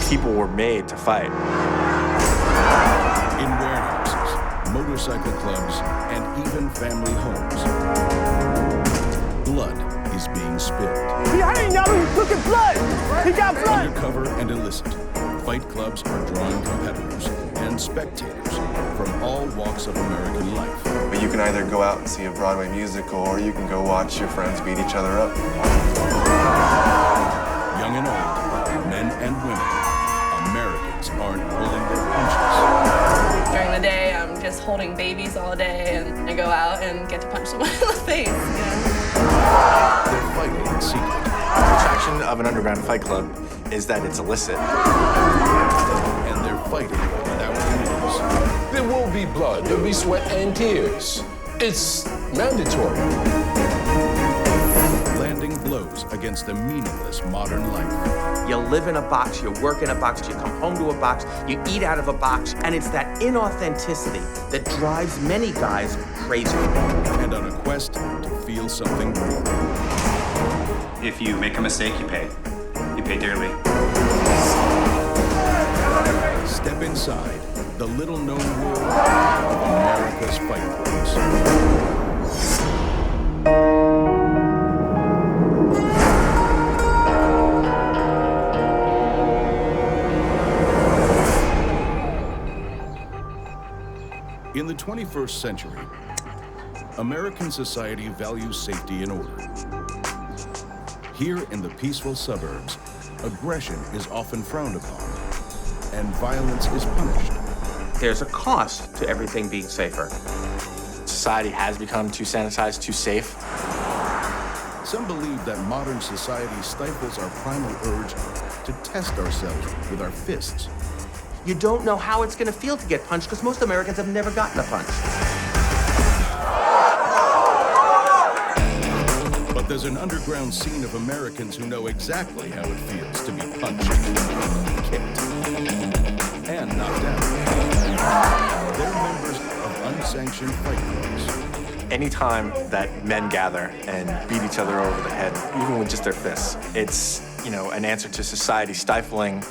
People were made to fight. In warehouses, motorcycle clubs, and even family homes, blood is being spilled. Behind y'all, look at blood! He got blood! Undercover and illicit, fight clubs are drawing competitors and spectators from all walks of American life. But you can either go out and see a Broadway musical, or you can go watch your friends beat each other up. Young and old, men and women, Americans aren't pulling their punches. During the day, I'm just holding babies all day, and I go out and get to punch someone in the face, They're fighting in secret. The attraction of an underground fight club is that it's illicit. And they're fighting without rules. There will be blood, there'll be sweat and tears. It's mandatory. Landing blows against the meaningless modern life. You live in a box, you work in a box, you come home to a box, you eat out of a box, and it's that inauthenticity that drives many guys crazy. And on a quest to feel something real. If you make a mistake, you pay. You pay dearly. Step inside the little-known world of America's fight clubs. In the 21st century, American society values safety and order. Here in the peaceful suburbs, aggression is often frowned upon, and violence is punished. There's a cost to everything being safer. Society has become too sanitized, too safe. Some believe that modern society stifles our primal urge to test ourselves with our fists. You don't know how it's going to feel to get punched because most Americans have never gotten a punch. But there's an underground scene of Americans who know exactly how it feels to be punched, kicked, and knocked down. They're members of unsanctioned fight clubs. Anytime that men gather and beat each other over the head, even with just their fists, it's, an answer to society stifling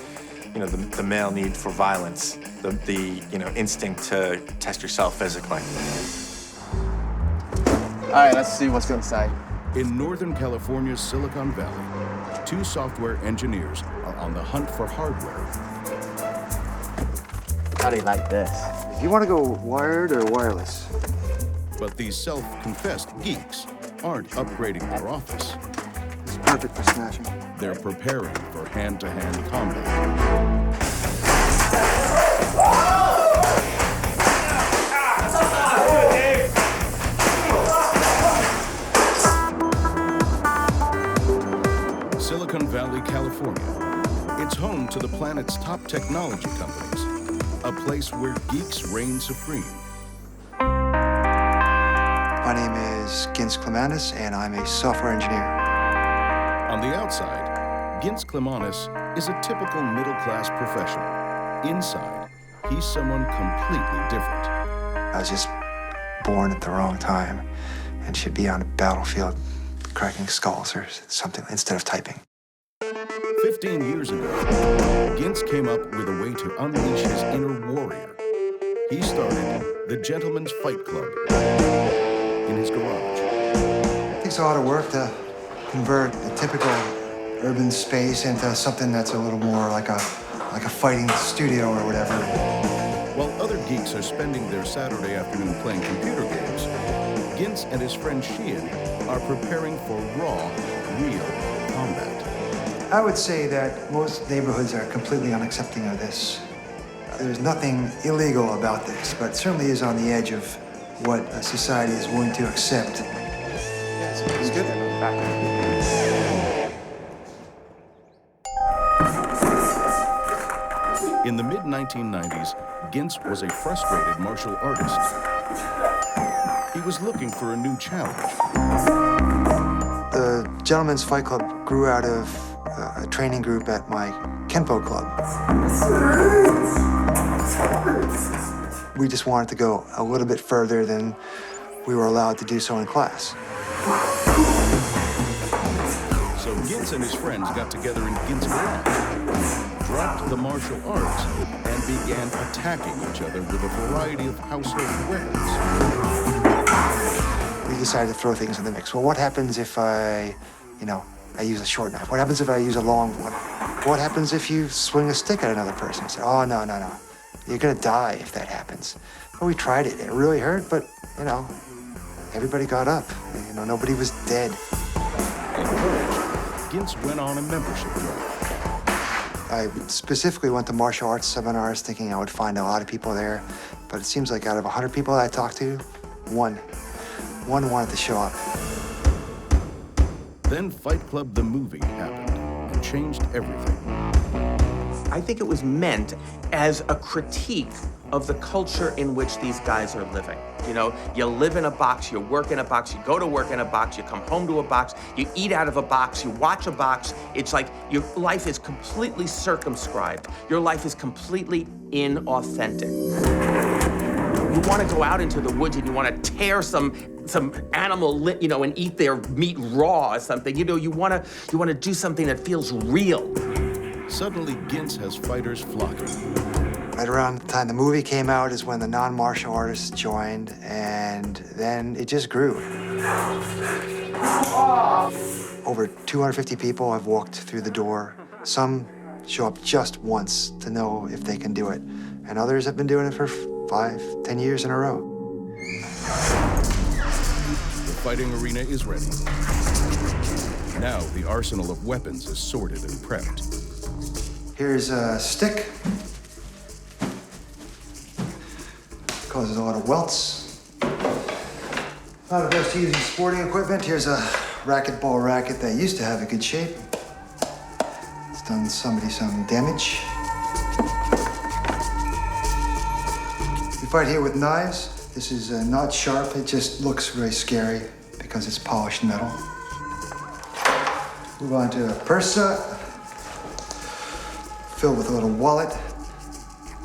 the male need for violence, the instinct to test yourself physically. All right, let's see what's inside. In Northern California's Silicon Valley, two software engineers are on the hunt for hardware. How do you like this? If you want to go wired or wireless. But these self-confessed geeks aren't upgrading their office. It's perfect for smashing. They're preparing for hand-to-hand combat. Silicon Valley, California. It's home to the planet's top technology companies, a place where geeks reign supreme. My name is Gins Clemanis, and I'm a software engineer. On the outside, Gins Clemanis is a typical middle-class professional. Inside, he's someone completely different. I was just born at the wrong time and should be on a battlefield cracking skulls or something instead of typing. 15 years ago, Gins came up with a way to unleash his inner warrior. He started the Gentleman's Fight Club in his garage. It takes a lot of work to convert a typical urban space into something that's a little more like a fighting studio or whatever. While other geeks are spending their Saturday afternoon playing computer games, Gins and his friend Sheehan are preparing for raw, real combat. I would say that most neighborhoods are completely unaccepting of this. There's nothing illegal about this, but it certainly is on the edge of what a society is willing to accept. Yeah, it's good. In the mid-1990s, Gins was a frustrated martial artist. He was looking for a new challenge. The Gentleman's Fight Club grew out of a training group at my Kenpo club. We just wanted to go a little bit further than we were allowed to do so in class. So Gins and his friends got together in Gins' garage, dropped the martial arts and began attacking each other with a variety of household weapons. We decided to throw things in the mix. Well, what happens if I use a short knife? What happens if I use a long one? What happens if you swing a stick at another person? I said, oh, no. You're gonna die if that happens. Well, we tried it. It really hurt, but, everybody got up. Nobody was dead. Encouraged, Gintz went on a membership drive. I specifically went to martial arts seminars thinking I would find a lot of people there, but it seems like out of 100 people that I talked to, one wanted to show up. Then Fight Club the movie happened and changed everything. I think it was meant as a critique of the culture in which these guys are living. You live in a box, you work in a box, you go to work in a box, you come home to a box, you eat out of a box, you watch a box. It's like your life is completely circumscribed. Your life is completely inauthentic. You want to go out into the woods and you want to tear some animal, and eat their meat raw or something. You want to do something that feels real. Suddenly, Gintz has fighters flocking. Right around the time the movie came out is when the non-martial artists joined, and then it just grew. Over 250 people have walked through the door. Some show up just once to know if they can do it, and others have been doing it for 5, 10 years in a row. The fighting arena is ready. Now the arsenal of weapons is sorted and prepped. Here's a stick. Causes a lot of welts. Not the best using sporting equipment. Here's a racquetball racket that used to have a good shape. It's done somebody some damage. We fight here with knives. This is not sharp. It just looks very scary because it's polished metal. Move on to a pursa filled with a little wallet.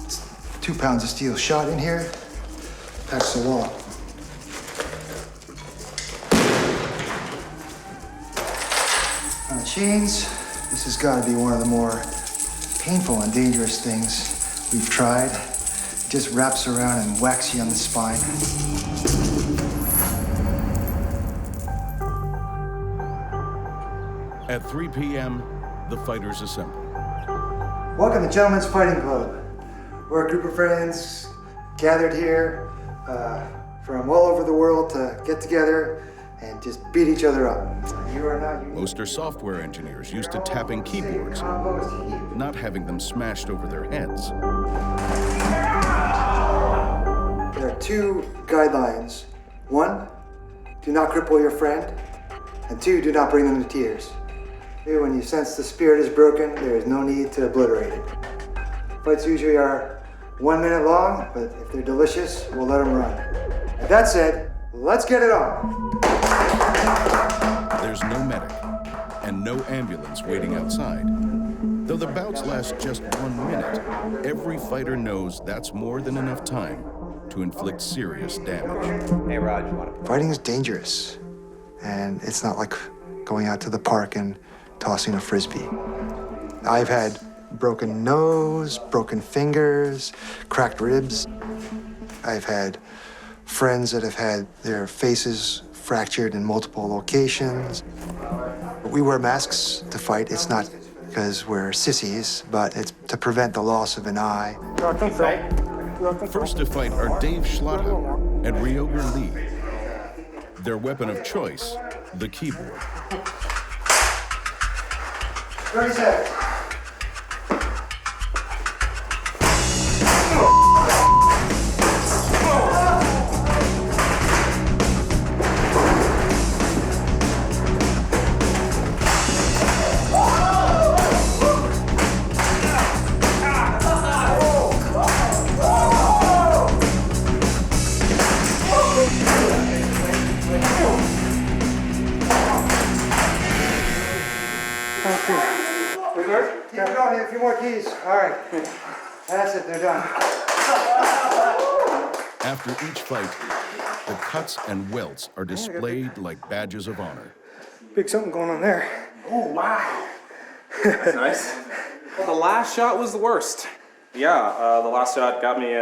It's 2 pounds of steel shot in here. Packs the wallet. Chains. This has got to be one of the more painful and dangerous things we've tried. It just wraps around and whacks you on the spine. At 3 p.m., the fighters assemble. Welcome to Gentlemen's Fighting Club. We're a group of friends gathered here from all over the world to get together and just beat each other up. You are not unique. Most are software engineers used to tapping keyboards, not having them smashed over their heads. There are 2 guidelines. 1, do not cripple your friend. And 2, do not bring them to tears. When you sense the spirit is broken, there is no need to obliterate it. Fights usually are 1 minute long, but if they're delicious, we'll let them run. With that said, let's get it on. There's no medic and no ambulance waiting outside. Though the bouts last just 1 minute, every fighter knows that's more than enough time to inflict serious damage. Hey, Raj, you want to... Fighting is dangerous, and it's not like going out to the park and tossing a frisbee. I've had broken nose, broken fingers, cracked ribs. I've had friends that have had their faces fractured in multiple locations. We wear masks to fight. It's not because we're sissies, but it's to prevent the loss of an eye. First to fight are Dave Schlotthauer and Ryoger Lee. Their weapon of choice, the keyboard. 30 seconds. Keep going, a few more keys. All right. That's it, they're done. After each fight, the cuts and welts are displayed like badges of honor. Big something going on there. Oh, wow. That's nice. The last shot was the worst. Yeah, the last shot got me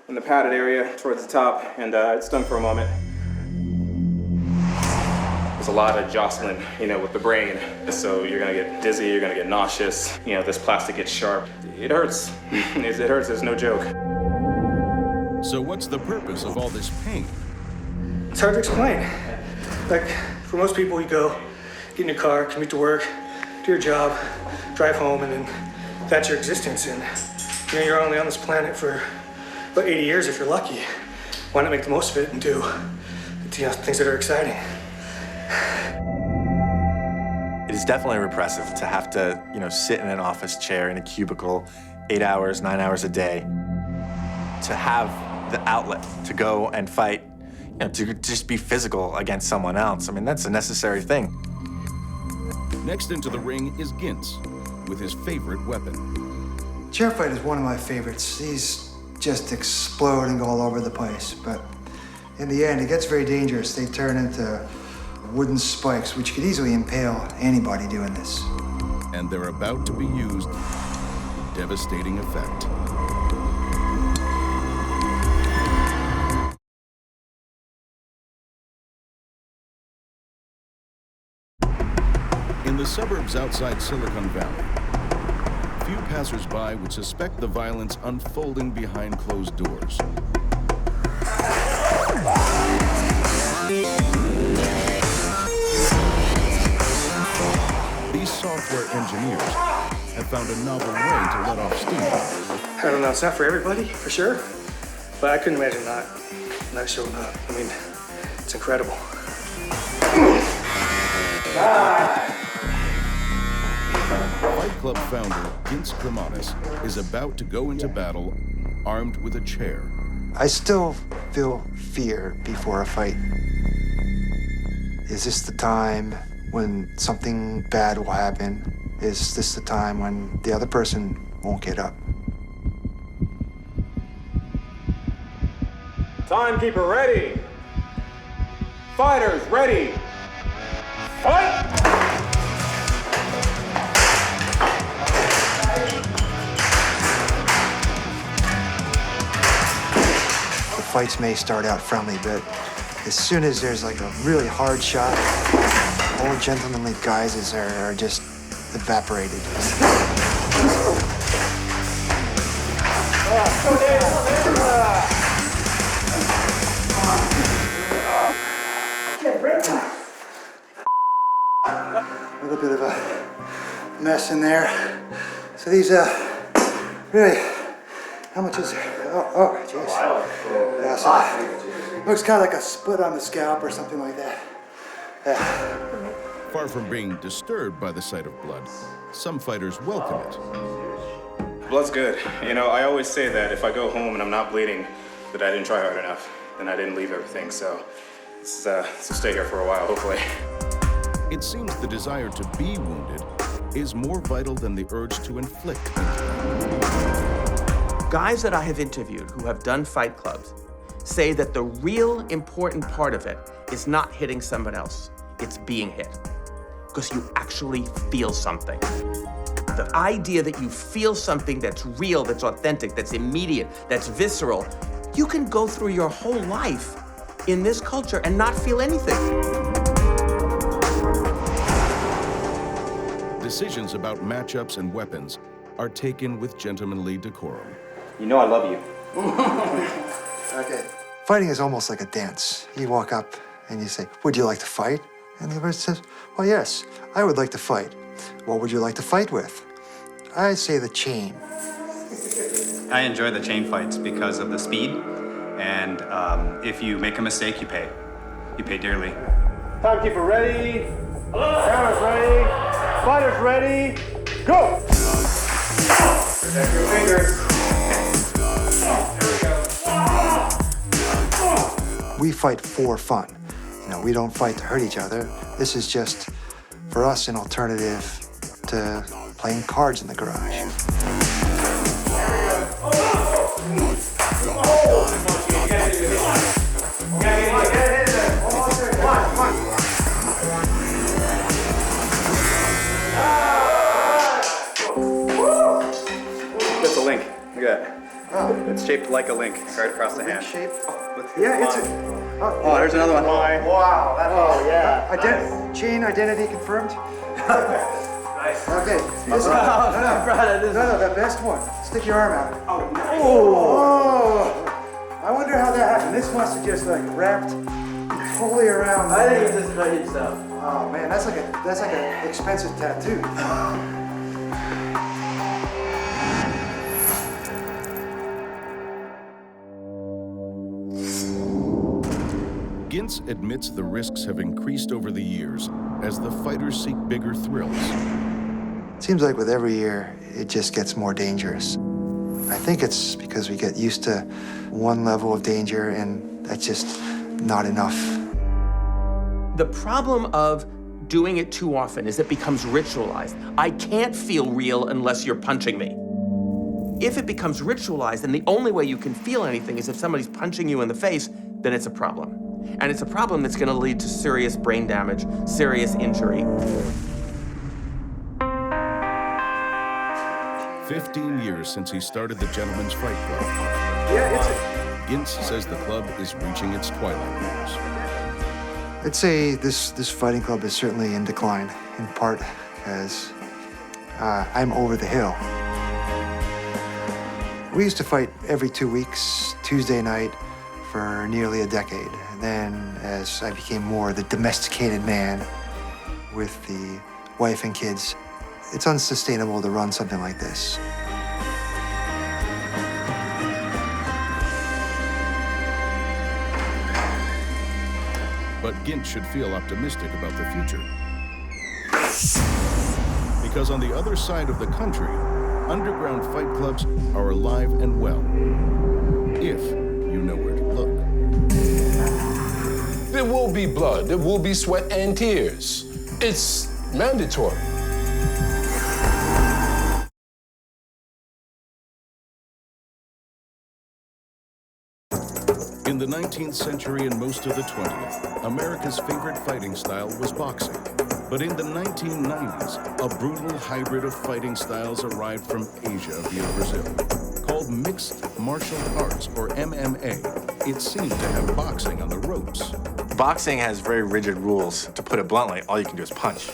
in the padded area towards the top, and it stung for a moment. There's a lot of jostling, with the brain. So you're gonna get dizzy, you're gonna get nauseous. This plastic gets sharp. It hurts. It hurts, it's no joke. So what's the purpose of all this pain? It's hard to explain. Like, for most people, you go, get in your car, commute to work, do your job, drive home, and then that's your existence. And you're only on this planet for about 80 years if you're lucky. Why not make the most of it and do things that are exciting? It is definitely repressive to have to, sit in an office chair in a cubicle 8 hours, 9 hours a day. To have the outlet to go and fight, to just be physical against someone else. I mean, that's a necessary thing. Next into the ring is Gintz with his favorite weapon. Chair fight is one of my favorites. These just explode and go all over the place. But in the end, it gets very dangerous. They turn into wooden spikes, which could easily impale anybody doing this. And they're about to be used with devastating effect. In the suburbs outside Silicon Valley, few passers-by would suspect the violence unfolding behind closed doors. These software engineers have found a novel way to let off steam. I don't know, it's not for everybody, for sure. But I couldn't imagine not showing up. I mean, it's incredible. Fight Club founder Gintz Clematis is about to go into battle armed with a chair. I still feel fear before a fight. Is this the time when something bad will happen? Is this the time when the other person won't get up? Timekeeper ready. Fighters ready. Fight! The fights may start out friendly, but as soon as there's like a really hard shot, all gentlemanly guises are just evaporated. A little bit of a mess in there. So these, really, how much is there? Oh, jeez. Yeah, so looks kind of like a split on the scalp or something like that. Yeah. Far from being disturbed by the sight of blood, some fighters welcome it. Blood's good. I always say that if I go home and I'm not bleeding, that I didn't try hard enough, then I didn't leave everything. So let's stay here for a while, hopefully. It seems the desire to be wounded is more vital than the urge to inflict injury. Guys that I have interviewed who have done fight clubs say that the real important part of it is not hitting someone else, it's being hit. Because you actually feel something. The idea that you feel something that's real, that's authentic, that's immediate, that's visceral, you can go through your whole life in this culture and not feel anything. Decisions about matchups and weapons are taken with gentlemanly decorum. I love you. Okay. Fighting is almost like a dance. You walk up and you say, would you like to fight? And the person says, well, yes, I would like to fight. What would you like to fight with? I say the chain. I enjoy the chain fights because of the speed, and if you make a mistake, you pay. You pay dearly. Timekeeper ready. Cameras ready. Fighters ready. Go! Protect your fingers. We fight for fun. We don't fight to hurt each other. This is just, for us, an alternative to playing cards in the garage. shaped like a link right across the hand. Shape? With Yeah, it's line. Oh, there's another one. Wow. Oh, yeah. Chain identity confirmed? Nice. Okay. No, The best one. Stick your arm out. Oh. I wonder how that happened. This must have just like wrapped fully around. I think he just cut himself. Oh man, that's like an expensive tattoo. Gintz admits the risks have increased over the years as the fighters seek bigger thrills. Seems like with every year, it just gets more dangerous. I think it's because we get used to one level of danger, and that's just not enough. The problem of doing it too often is it becomes ritualized. I can't feel real unless you're punching me. If it becomes ritualized, and the only way you can feel anything is if somebody's punching you in the face, then it's a problem. And it's a problem that's gonna lead to serious brain damage, serious injury. 15 years since he started the Gentleman's Fight Club. Yeah, Gintz says the club is reaching its twilight years. I'd say this fighting club is certainly in decline, in part because I'm over the hill. We used to fight every 2 weeks, Tuesday night, for nearly a decade. And then, as I became more the domesticated man with the wife and kids, it's unsustainable to run something like this. But Gintz should feel optimistic about the future. Because on the other side of the country, underground fight clubs are alive and well, if you know where to look. There will be blood, there will be sweat and tears. It's mandatory. In the 19th century and most of the 20th, America's favorite fighting style was boxing. But in the 1990s, a brutal hybrid of fighting styles arrived from Asia via Brazil. Called mixed martial arts, or MMA, it seemed to have boxing on the ropes. Boxing has very rigid rules. To put it bluntly, all you can do is punch.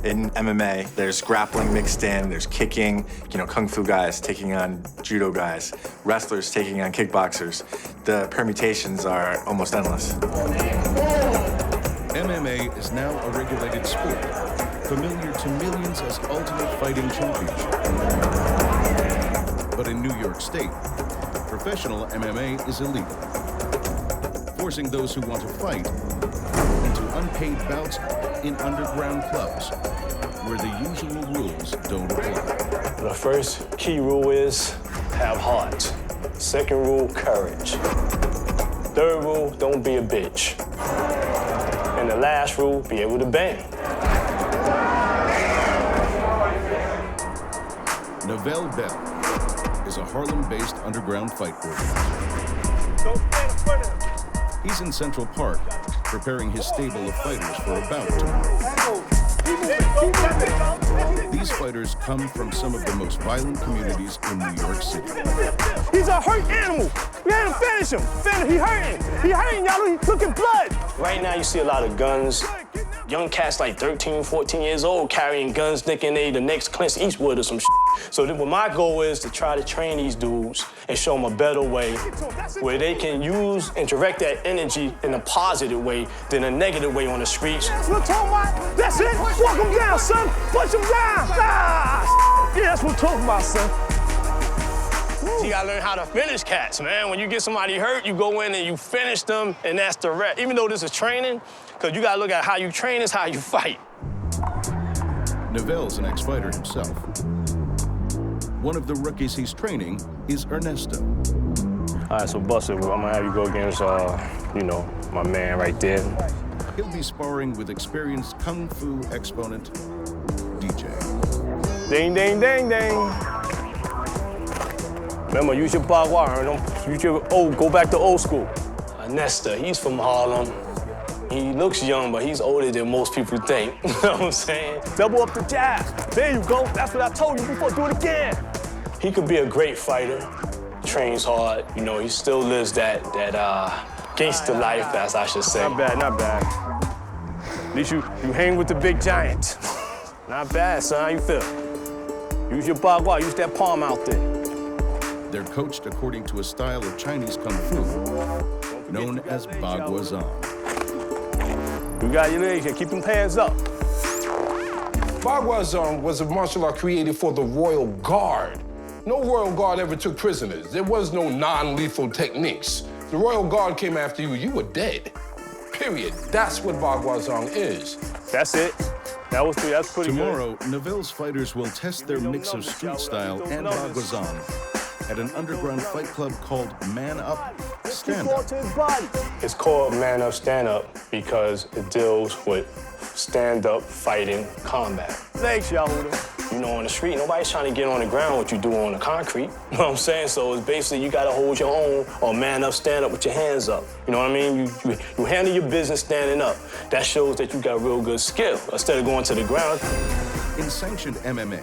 In MMA, there's grappling mixed in, there's kicking, kung fu guys taking on judo guys, wrestlers taking on kickboxers. The permutations are almost endless. MMA is now a regulated sport, familiar to millions as Ultimate Fighting Championship. But in New York State, professional MMA is illegal, forcing those who want to fight into unpaid bouts in underground clubs, where the usual rules don't apply. The first key rule is have heart. Second rule, courage. Third rule, don't be a bitch. And the last rule, be able to bang. Novell Bell is a Harlem-based underground fight organizer. He's in Central Park, preparing his stable of fighters for a bout tomorrow. These fighters come from some of the most violent communities in New York City. He's a hurt animal. We had to finish him. He hurting. He hurting, y'all. He's looking blood. Right now, you see a lot of guns. Young cats like 13, 14 years old carrying guns, thinking they the next Clint Eastwood or some shit. So what my goal is to try to train these dudes and show them a better way where they can use and direct that energy in a positive way than a negative way on the streets. That's what I'm talking about. That's it. Walk them down, son. Punch them down. Ah, yeah, that's what I'm talking about, son. You gotta learn how to finish cats, man. When you get somebody hurt, you go in and you finish them, and that's the rest. Even though this is training, because you gotta look at how you train is how you fight. Novell's an ex-fighter himself. One of the rookies he's training is Ernesto. All right, so Buster, I'm gonna have you go against, my man right there. He'll be sparring with experienced kung fu exponent, DJ. Ding, ding, ding, ding. Remember, use your bagua, go back to old school. Nesta, he's from Harlem. He looks young, but he's older than most people think. You know what I'm saying? Double up the jab. There you go. That's what I told you before. Do it again. He could be a great fighter, trains hard. You know, he still lives that gangster life, as I should say. Not bad, not bad. At least you hang with the big giant. Not bad, son. How you feel? Use your bagua, use that palm out there. They're coached according to a style of Chinese kung fu known as baguazhang. You got your legs here. Keep them hands up. Baguazhang was a martial art created for the Royal Guard. No Royal Guard ever took prisoners. There was no non-lethal techniques. The Royal Guard came after you, you were dead. Period. That's what Baguazhang is. That's it. That's pretty Tomorrow, good. Neville's fighters will test their mix of street style and baguazhang at an underground fight club called Man Up, Stand Up. It's called Man Up, Stand Up because it deals with stand-up fighting combat. Thanks, Yahuda. You know, on the street, nobody's trying to get on the ground what you do on the concrete. You know what I'm saying? So it's basically you gotta hold your own or man up, stand up with your hands up. You know what I mean? You handle your business standing up. That shows that you got real good skill instead of going to the ground. In sanctioned MMA,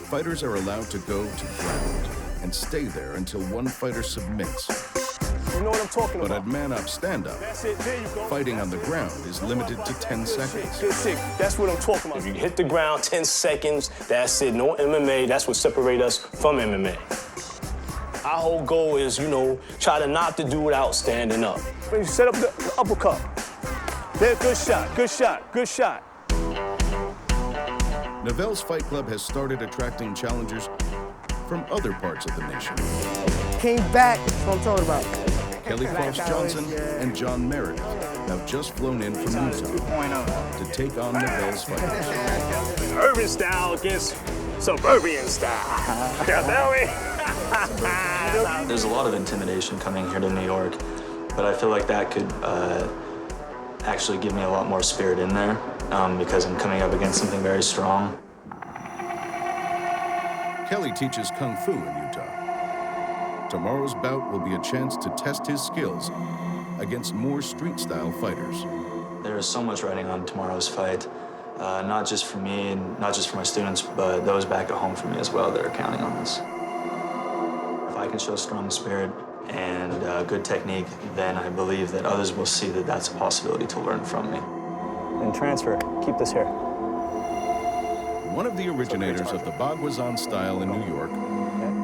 fighters are allowed to go to ground and stay there until one fighter submits. You know what I'm talking But about. at Man Up, Stand Up, That's it, there you go. fighting on the ground is limited to 10 seconds. Good shit. That's what I'm talking about. If you hit the ground 10 seconds, that's it. No MMA. That's what separates us from MMA. Our whole goal is, you know, try to knock the dude out standing up. When you set up the uppercut. There, good shot, good shot, good shot. Neville's Fight Club has started attracting challengers from other parts of the nation. Came back, that's what I'm talking about. Kelly Frost Johnson and John Meredith have just flown in from Utah to take on Neville's fighters. Urban style against suburban style. Got that way? There's a lot of intimidation coming here to New York, but I feel like that could actually give me a lot more spirit in there because I'm coming up against something very strong. Kelly teaches Kung Fu in Utah. Tomorrow's bout will be a chance to test his skills against more street-style fighters. There is so much riding on tomorrow's fight, not just for me and not just for my students, but those back at home for me as well that are counting on this. If I can show strong spirit and good technique, then I believe that others will see that that's a possibility to learn from me. And transfer, keep this here. One of the originators of the baguazhang style in New York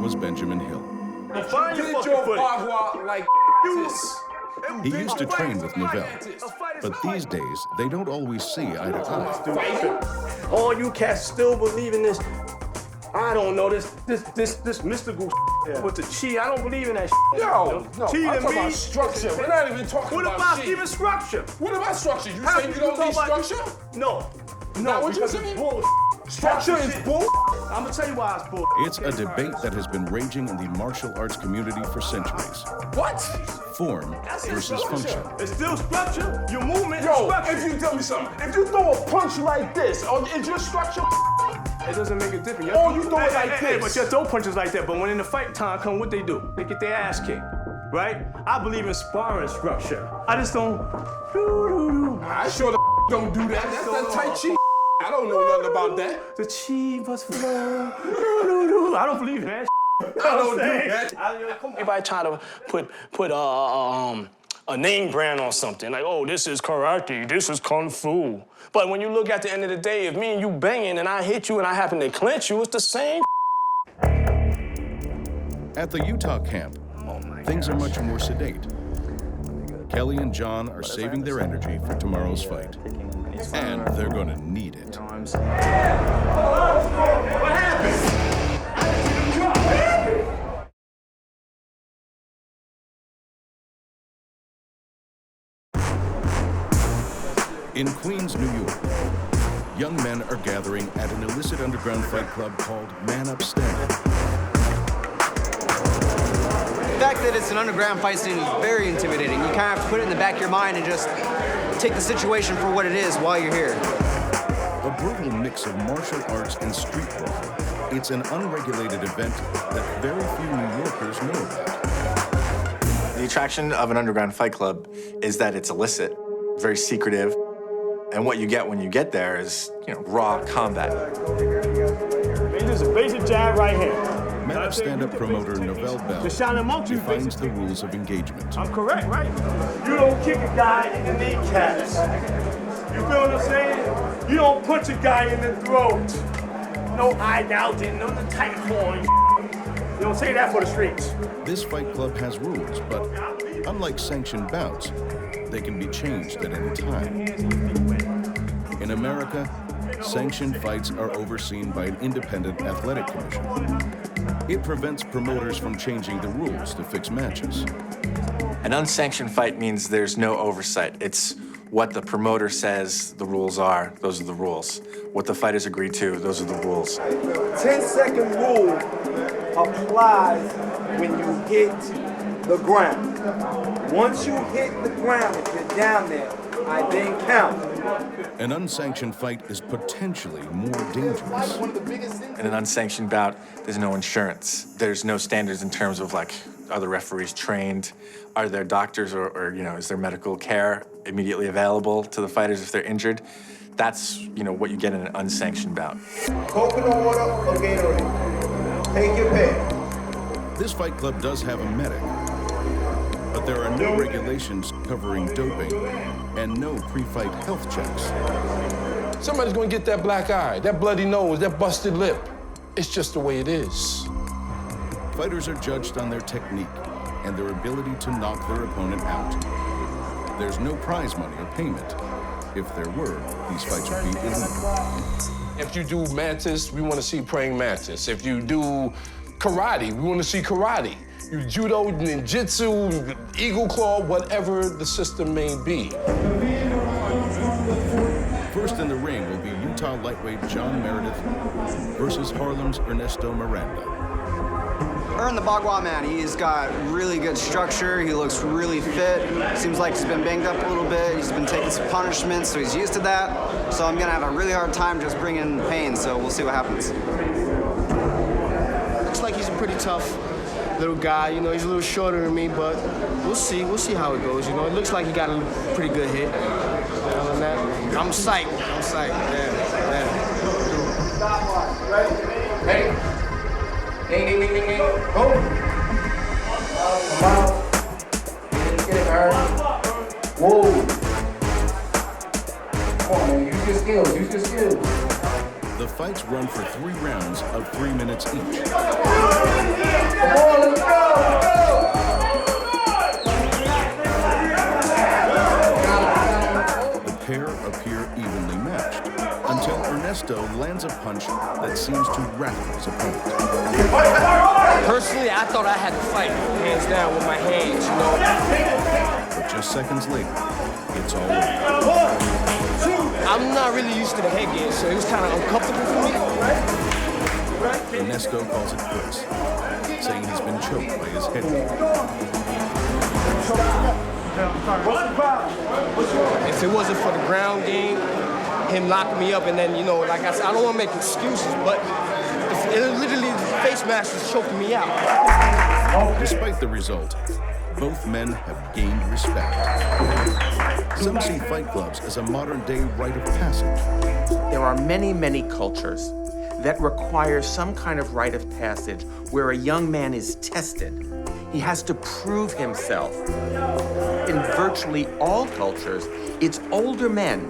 was Benjamin Hill. Find your bagua like this. He used to train with Neville, but these days, they don't always see eye to eye. All you cats still believe in this, I don't know, this mystical with the chi. I don't believe in that No, Chi to I'm talking me. about structure. We're not even talking What about about shit. even structure? What about structure? You How say you can don't talk need about- structure? No. Not what you because saying? it's bull. Structure is bull? I'm gonna tell you why it's bull. It's a debate that has been raging in the martial arts community for centuries. What? Form versus function. It's still structure. Your movement is Yo, structure. if you tell me something, if you throw a punch like this, is your structure? It doesn't make a difference. Oh, you throw it like Hey, this. but you throw punches like that. But when in the fight time come, what they do? They get their ass kicked, right? I believe in sparring structure. I just don't. I sure the don't do that. That's that Tai Chi. I don't know nothing about that. The chi must flow. I don't believe in that. I don't do that. Everybody try to put a name brand on something like, oh, this is karate, this is kung fu. But when you look at the end of the day, if me and you banging and I hit you and I happen to clinch you, it's the same. At the Utah camp, things are much more sedate. Kelly and John are saving their energy for tomorrow's fight. And they're gonna need it. What happened? In Queens, New York, young men are gathering at an illicit underground fight club called Man Up Stand Up. The fact that it's an underground fight scene is very intimidating. You kind of have to put it in the back of your mind and just take the situation for what it is while you're here. A brutal mix of martial arts and street brawl. It's an unregulated event that very few New Yorkers know about. The attraction of an underground fight club is that it's illicit, very secretive, and what you get when you get there is, raw combat. Just a basic jab right here. Man of stand-up promoter Novell Bell defines the rules of engagement. I'm correct, right? You don't kick a guy in the kneecaps. You feel what I'm saying? You don't punch a guy in the throat. No eye gouging, no the tight corn. You don't say that for the streets. This fight club has rules, but unlike sanctioned bouts, they can be changed at any time. In America, sanctioned fights are overseen by an independent athletic commission. It prevents promoters from changing the rules to fix matches. An unsanctioned fight means there's no oversight. It's what the promoter says the rules are, those are the rules. What the fighters agree to, those are the rules. 10-second rule applies when you hit the ground. Once you hit the ground, if you're down there, I then count. An unsanctioned fight is potentially more dangerous. In an unsanctioned bout, there's no insurance. There's no standards in terms of, like, are the referees trained? Are there doctors or you know, is there medical care immediately available to the fighters if they're injured? That's, you know, what you get in an unsanctioned bout. Coconut water or Gatorade. Take your pick. This fight club does have a medic, but there are no regulations covering doping and no pre-fight health checks. Somebody's gonna get that black eye, that bloody nose, that busted lip. It's just the way it is. Fighters are judged on their technique and their ability to knock their opponent out. There's no prize money or payment. If there were, these fights would be illegal. If you do mantis, we want to see praying mantis. If you do karate, we want to see karate. You judo, ninjutsu, eagle claw, whatever the system may be. First in the ring will be Utah lightweight John Meredith versus Harlem's Ernesto Miranda. Earn the Bagua man, he's got really good structure, he looks really fit. Seems like he's been banged up a little bit, he's been taking some punishments, so he's used to that. So I'm gonna have a really hard time just bringing pain, so we'll see what happens. Looks like he's a pretty tough little guy, you know, he's a little shorter than me, but we'll see how it goes, you know. It looks like he got a pretty good hit. Other than that, I'm psyched, yeah. Ready? Ding, ding, ding, ding, ding. Go. Come out. Get it, Aaron. Whoa. Come on, man. Use your skills. The fights run for 3 rounds of 3 minutes each. Come on, let's go. The pair appear evenly matched until Ernesto lands a punch that seems to rattle his opponent. Personally, I thought I had to fight hands down with my hands, you know. But just seconds later, it's all over. I'm not really used to the headgear, so it was kind of uncomfortable for me. Ernesto calls it quits, saying he's been choked by his headgear. If it wasn't for the ground game, him locking me up, and then, you know, like I said, I don't want to make excuses, but literally the face mask is choking me out. Despite the result, both men have gained respect. Some see fight clubs as a modern-day rite of passage. There are many, many cultures that require some kind of rite of passage where a young man is tested. He has to prove himself. In virtually all cultures, it's older men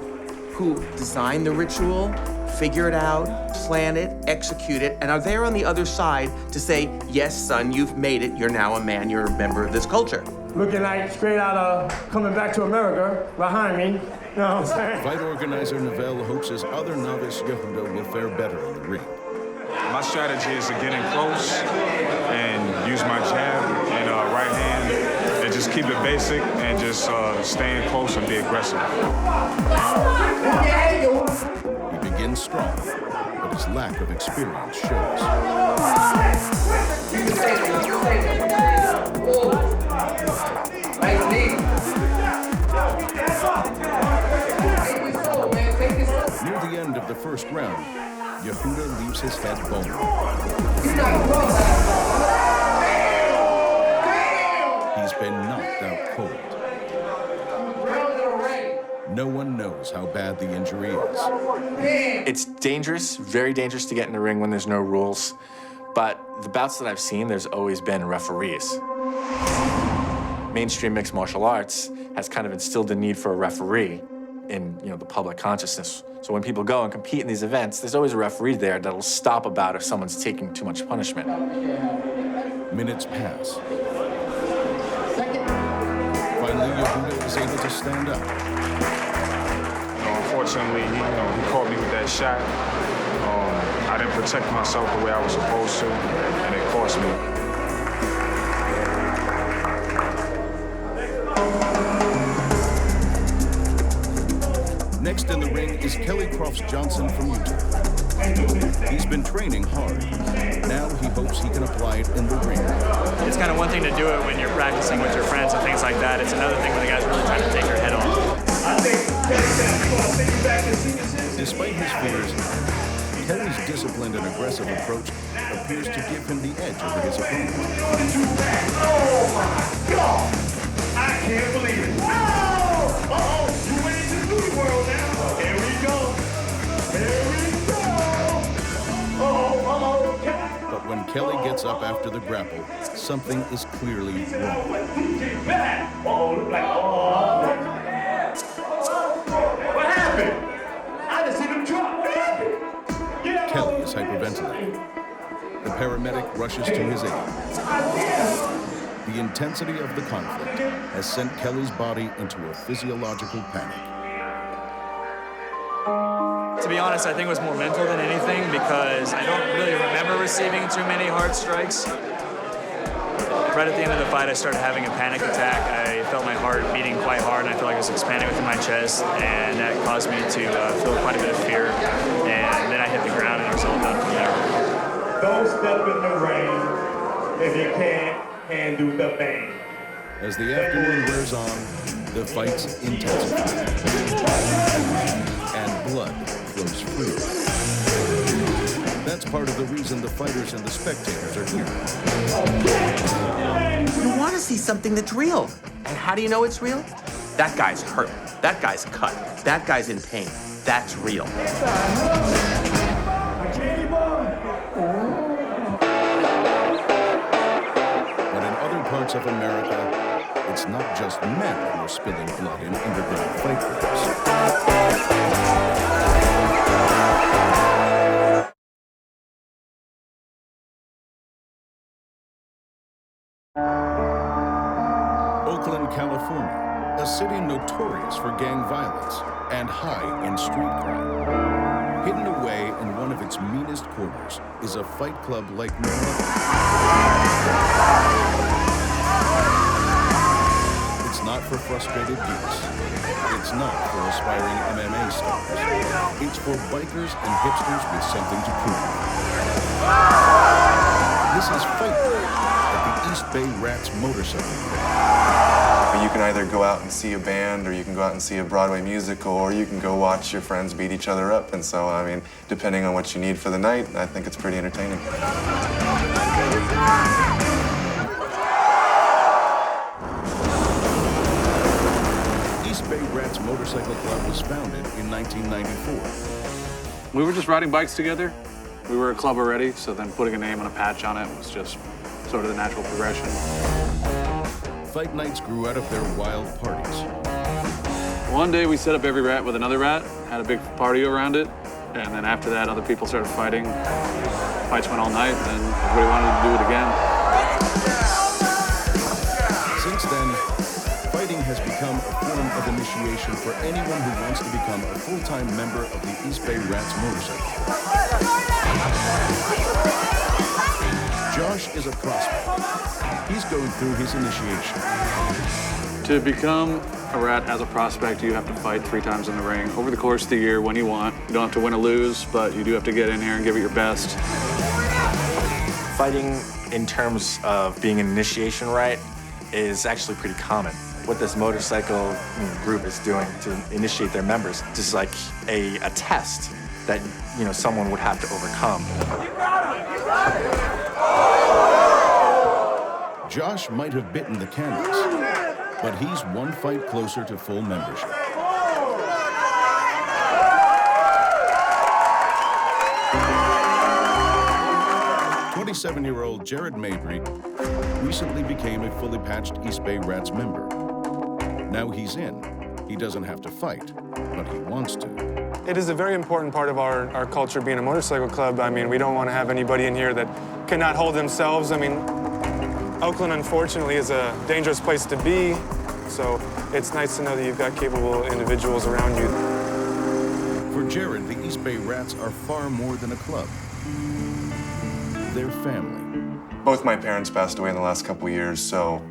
who design the ritual, figure it out, plan it, execute it, and are there on the other side to say, yes, son, you've made it, you're now a man, you're a member of this culture. Looking like straight out of Coming Back to America behind me. You know what I'm saying? Fight organizer Novell hopes his other novice Yehuda will fare better in the ring. My strategy is to get in close and use my jab and right hand and just keep it basic and just stay in close and be aggressive. He begins strong, but his lack of experience shows. Near the end of the first round, Yehuda leaves his head vulnerable. He's been knocked out cold. No one knows how bad the injury is. It's dangerous, very dangerous to get in the ring when there's no rules. But the bouts that I've seen, there's always been referees. Mainstream mixed martial arts has kind of instilled the need for a referee in the public consciousness. So when people go and compete in these events, there's always a referee there that'll stop a bout if someone's taking too much punishment. Minutes pass. Finally, Yehuda is able to stand up. Unfortunately, he caught me with that shot. I didn't protect myself the way I was supposed to, and it cost me. Next in the ring is Kelly Crofts Johnson from Utah. He's been training hard. Now he hopes he can apply it in the ring. It's kind of one thing to do it when you're practicing with your friends and things like that. It's another thing when the guy's really trying to take your head off. Despite his fears, Kelly's disciplined and aggressive approach appears to give him the edge over his opponent. Oh my God! I can't believe it. Uh-oh! You went into the movie world now. Here we go. Here we go. But when Kelly gets up after the grapple, something is clearly wrong. What happened? I just seen him drop. What happened? Kelly is hyperventilating. The paramedic rushes to his aid. The intensity of the conflict has sent Kelly's body into a physiological panic. To be honest, I think it was more mental than anything because I don't really remember receiving too many hard strikes. Right at the end of the fight, I started having a panic attack. I felt my heart beating quite hard, and I felt like it was expanding within my chest, and that caused me to feel quite a bit of fear. And then I hit the ground, and it was all done from there. Don't step in the rain if you can't handle the pain. As the afternoon wears on, the fights intensify, and blood flows freely. That's part of the reason the fighters and the spectators are here. You want to see something that's real. And how do you know it's real? That guy's hurt. That guy's cut. That guy's in pain. That's real. But in other parts of America, it's not just men who are spilling blood in underground fight clubs. Oakland, California, a city notorious for gang violence and high in street crime. Hidden away in one of its meanest corners is a fight club like no other. It's not for frustrated geeks. It's not for aspiring MMA stars. It's for bikers and hipsters with something to prove. This is Fight Club at the East Bay Rats Motorcycle Club. You can either go out and see a band, or you can go out and see a Broadway musical, or you can go watch your friends beat each other up. And so, I mean, depending on what you need for the night, I think it's pretty entertaining. East Bay Rats Motorcycle Club was founded in 1994. We were just riding bikes together. We were a club already, so then putting a name and a patch on it was just sort of the natural progression. Fight nights grew out of their wild parties. One day we set up every rat with another rat, had a big party around it, and then after that other people started fighting. Fights went all night, and then everybody wanted to do it again. Since then, fighting has become a form of initiation for anyone who wants to become a full-time member of the East Bay Rats Motorcycle Club. Josh is a prospect. He's going through his initiation. To become a rat as a prospect, you have to fight 3 times in the ring over the course of the year when you want. You don't have to win or lose, but you do have to get in here and give it your best. Fighting in terms of being an initiation rite is actually pretty common. What this motorcycle group is doing to initiate their members is like a test that someone would have to overcome. Josh might have bitten the canvas, but he's one fight closer to full membership. 27-year-old Jared Mabry recently became a fully patched East Bay Rats member. Now he's in. He doesn't have to fight, but he wants to. It is a very important part of our culture being a motorcycle club. I mean, we don't want to have anybody in here that cannot hold themselves. I mean, Oakland, unfortunately, is a dangerous place to be, so it's nice to know that you've got capable individuals around you. For Jared, the East Bay Rats are far more than a club. They're family. Both my parents passed away in the last couple of years, so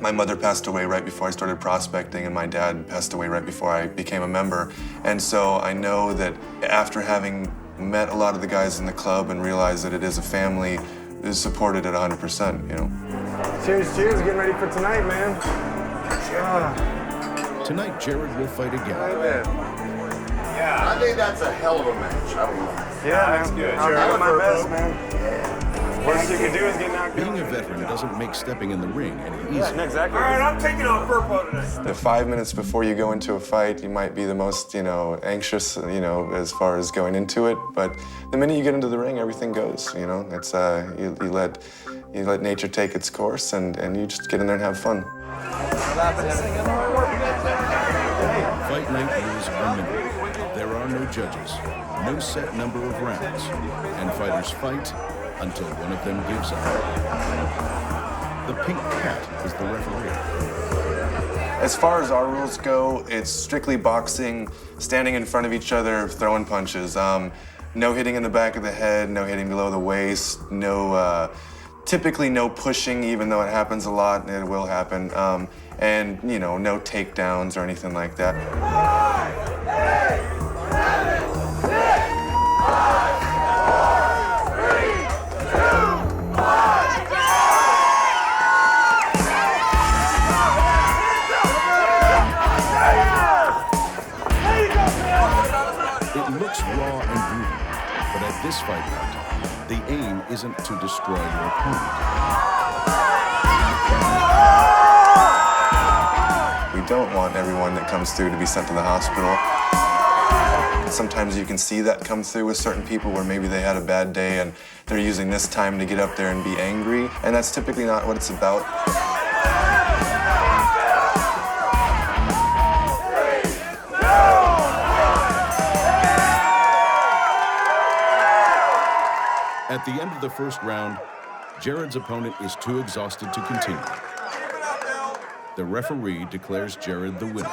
my mother passed away right before I started prospecting, and my dad passed away right before I became a member. And so I know that after having met a lot of the guys in the club and realized that it is a family, is supported at 100%, you know. Cheers, cheers, getting ready for tonight, man. Tonight, Jared will fight again. Yeah, I think that's a hell of a match. I don't know. Yeah, that's good. I'm doing my best, man. Worst you can do is get knocked down. Being a veteran doesn't make stepping in the ring any easier. Yeah, exactly. All right, I'm taking on Burpo tonight. The 5 minutes before you go into a fight, you might be the most, anxious, as far as going into it. But the minute you get into the ring, everything goes, It's, you let nature take its course, and you just get in there and have fun. Fight night rules are minimal. There are no judges, no set number of rounds, and fighters fight until one of them gives up. The pink cat is the referee. As far as our rules go, it's strictly boxing, standing in front of each other, throwing punches. No hitting in the back of the head, no hitting below the waist, typically no pushing, even though it happens a lot, and it will happen. And, no takedowns or anything like that. 5, 8, 7, 6, 5, 4, 3, 2, 1. It looks raw and brutal, but at this fight night, the aim isn't to destroy your opponent. We don't want everyone that comes through to be sent to the hospital. Sometimes you can see that come through with certain people where maybe they had a bad day and they're using this time to get up there and be angry, and that's typically not what it's about. At the end of the first round, Jared's opponent is too exhausted to continue. The referee declares Jared the winner.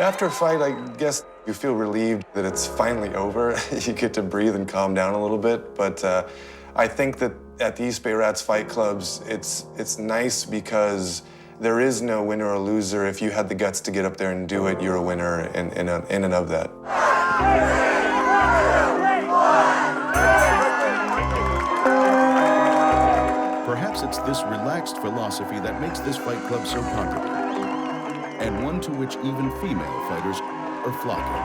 After a fight, I guess you feel relieved that it's finally over. You get to breathe and calm down a little bit. But I think that at the East Bay Rats fight clubs, it's nice because there is no winner or loser. If you had the guts to get up there and do it, you're a winner in and of that. Perhaps it's this relaxed philosophy that makes this fight club so popular, and one to which even female fighters are flocking.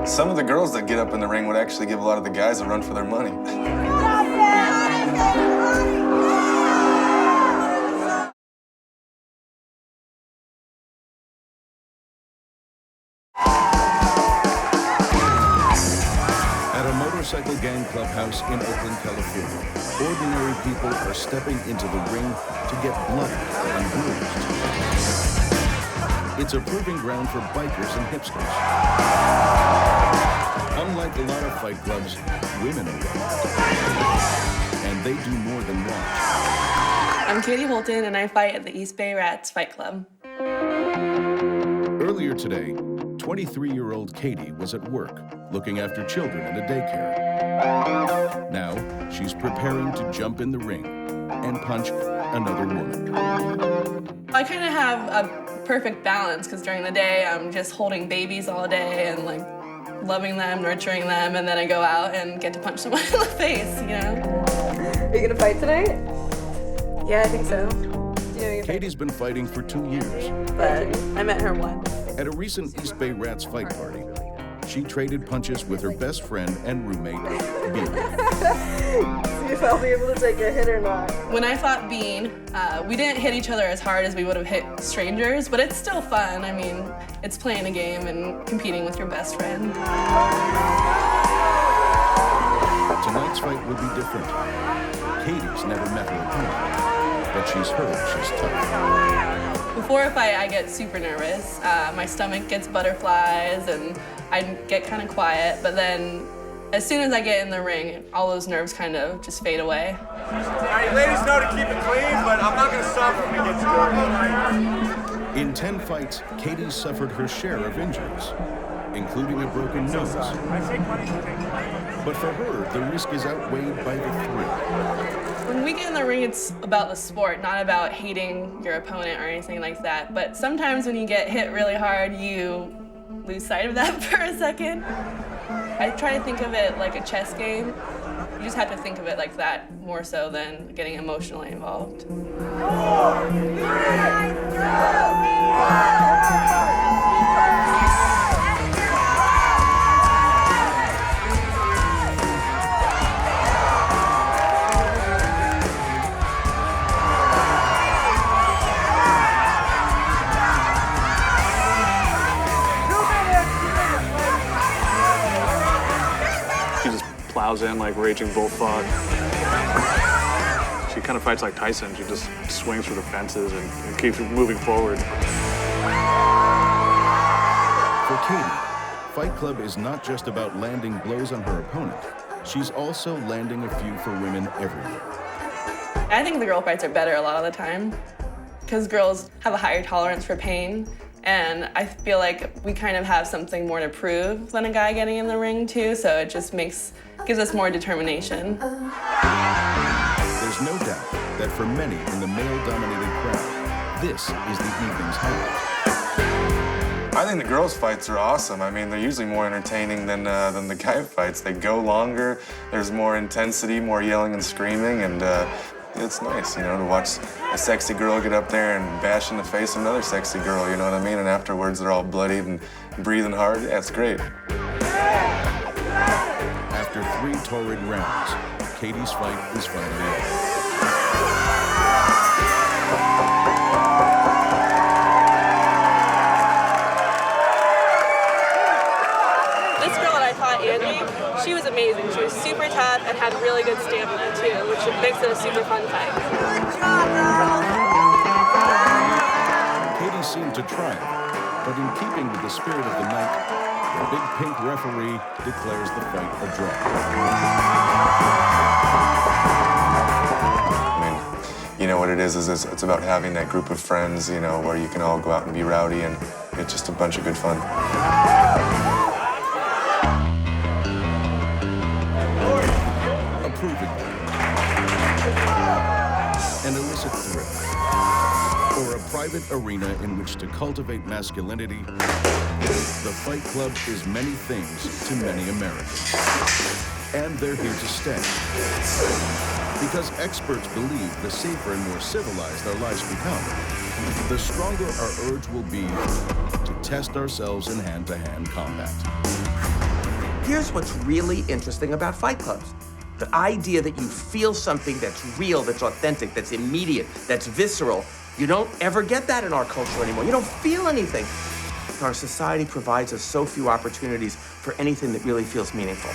Some of the girls that get up in the ring would actually give a lot of the guys a run for their money. Motorcycle gang clubhouse in Oakland, California. Ordinary people are stepping into the ring to get bloody and bruised. It's a proving ground for bikers and hipsters. Unlike a lot of fight clubs, women are involved. And they do more than watch. I'm Katie Holton, and I fight at the East Bay Rats Fight Club. Earlier today, 23-year-old Katie was at work, looking after children in a daycare. Now, she's preparing to jump in the ring and punch another woman. I kind of have a perfect balance, because during the day, I'm just holding babies all day and loving them, nurturing them, and then I go out and get to punch someone in the face, Are you gonna fight tonight? Yeah, I think so. Katie's been fighting for 2 years. But I met her once. At a recent East Bay Rats fight party, she traded punches with her best friend and roommate, Bean. See if I'll be able to take a hit or not. When I fought Bean, we didn't hit each other as hard as we would have hit strangers, but it's still fun. I mean, it's playing a game and competing with your best friend. Tonight's fight will be different. Katie's never met her opponent, but she's heard she's tough. Before a fight, I get super nervous. My stomach gets butterflies and I get kind of quiet, but then as soon as I get in the ring, all those nerves kind of just fade away. All right, ladies know to keep it clean, but I'm not going to stop when it gets good. In 10 fights, Katie suffered her share of injuries, including a broken nose. But for her, the risk is outweighed by the thrill. When we get in the ring, it's about the sport, not about hating your opponent or anything like that. But sometimes when you get hit really hard, you lose sight of that for a second. I try to think of it like a chess game. You just have to think of it like that more so than getting emotionally involved. 4, 3, 2, 1. Plows in like raging bullfrog. She kind of fights like Tyson. She just swings through the fences and keeps moving forward. For Katie, Fight Club is not just about landing blows on her opponent. She's also landing a few for women everywhere. I think the girl fights are better a lot of the time because girls have a higher tolerance for pain. And I feel like we kind of have something more to prove than a guy getting in the ring too, so it just gives us more determination. There's no doubt that for many in the male-dominated crowd, this is the evening's highlight. I think the girls' fights are awesome. I mean, they're usually more entertaining than the guy fights. They go longer, there's more intensity, more yelling and screaming, and it's nice, you know, to watch a sexy girl get up there and bash in the face of another sexy girl, you know what I mean? And afterwards, they're all bloodied and breathing hard. Yeah, it's great. After 3 torrid rounds, Katie's fight is finally over. This girl that I fought, Andy, she was amazing. She was super tough and had really good stamina too, which makes it a super fun fight. Katie seemed to triumph, but in keeping with the spirit of the night, the big pink referee declares the fight a draw. I mean, you know what it is it's about having that group of friends, you know, where you can all go out and be rowdy, and it's just a bunch of good fun. Approving an illicit thrill, or a private arena in which to cultivate masculinity, the Fight Club is many things to many Americans. And they're here to stay. Because experts believe the safer and more civilized our lives become, the stronger our urge will be to test ourselves in hand-to-hand combat. Here's what's really interesting about fight clubs. The idea that you feel something that's real, that's authentic, that's immediate, that's visceral. You don't ever get that in our culture anymore. You don't feel anything. Our society provides us so few opportunities for anything that really feels meaningful.